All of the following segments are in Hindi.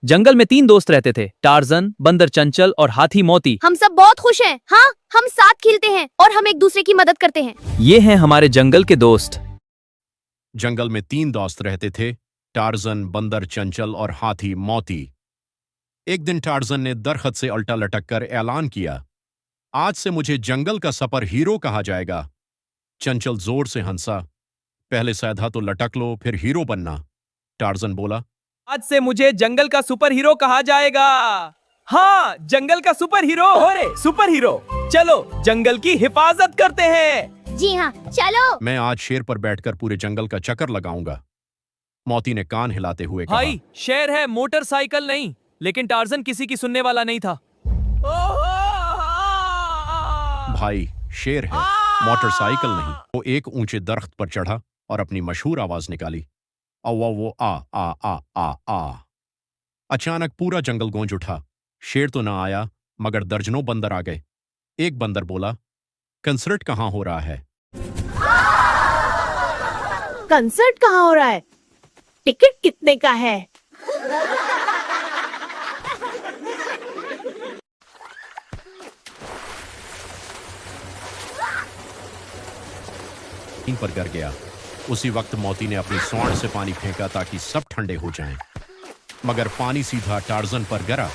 जंगल में 3 दोस्त रहते थे, टार्जन, बंदर चंचल और हाथी मोती। हम सब बहुत खुश हैं। हाँ, हम साथ खेलते हैं और हम एक दूसरे की मदद करते हैं। ये हैं हमारे जंगल के दोस्त। जंगल में 3 दोस्त रहते थे, टार्जन, बंदर चंचल और हाथी मोती। एक दिन टार्जन ने दरख्त से उल्टा लटक कर ऐलान किया, आज से मुझे जंगल का सुपर हीरो कहा जाएगा। चंचल जोर से हंसा, पहले सीधा तो लटक लो, फिर हीरो बनना। टार्जन बोला, आज से मुझे जंगल का सुपर हीरो कहा जाएगा। हाँ, जंगल का सुपर हीरो। अरे सुपर हीरो, चलो जंगल की हिफाजत करते हैं। जी हाँ, चलो। मैं आज शेर पर बैठकर पूरे जंगल का चक्कर लगाऊंगा। मोती ने कान हिलाते हुए कहा, भाई, शेर है, मोटरसाइकिल नहीं। लेकिन टार्जन किसी की सुनने वाला नहीं था। भाई, शेर है, मोटरसाइकिल नहीं। वो एक ऊंचे दरख्त पर चढ़ा और अपनी मशहूर आवाज निकाली, वो आ आ आ आ आ। अचानक पूरा जंगल गूंज उठा। शेर तो ना आया, मगर दर्जनों बंदर आ गए। एक बंदर बोला, कंसर्ट कहाँ हो रहा है? कंसर्ट कहाँ हो रहा है? टिकट कितने का है? इन पर गिर गया। उसी वक्त मोती ने अपनी सौंड से पानी फेंका ताकि सब ठंडे हो जाएं। मगर पानी सीधा टार्जन पर गिरा।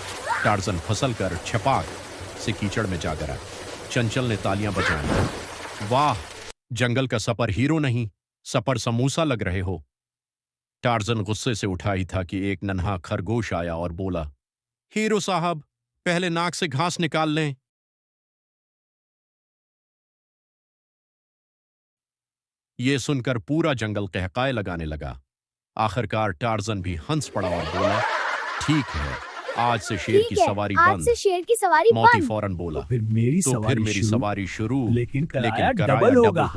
टार्जन फिसल कर छपाक से कीचड़ में जा गिरा। चंचल ने तालियां बजाईं। वाह, जंगल का सुपर हीरो नहीं, सुपर समोसा लग रहे हो। टार्जन गुस्से से उठा ही था कि एक नन्हा खरगोश आया और बोला, हीरो साहब, पहले नाक से घास निकाल लें। ये सुनकर पूरा जंगल कहकाए लगाने लगा। आखिरकार टार्जन भी हंस पड़ा और बोला, ठीक है, आज से शेर की ठीक है, सवारी आज बंद। से शेर की सवारी मोती बंद। फौरन बोला, फिर मेरी तो फिर मेरी सवारी शुरू, लेकिन किराया किराया डबल होगा।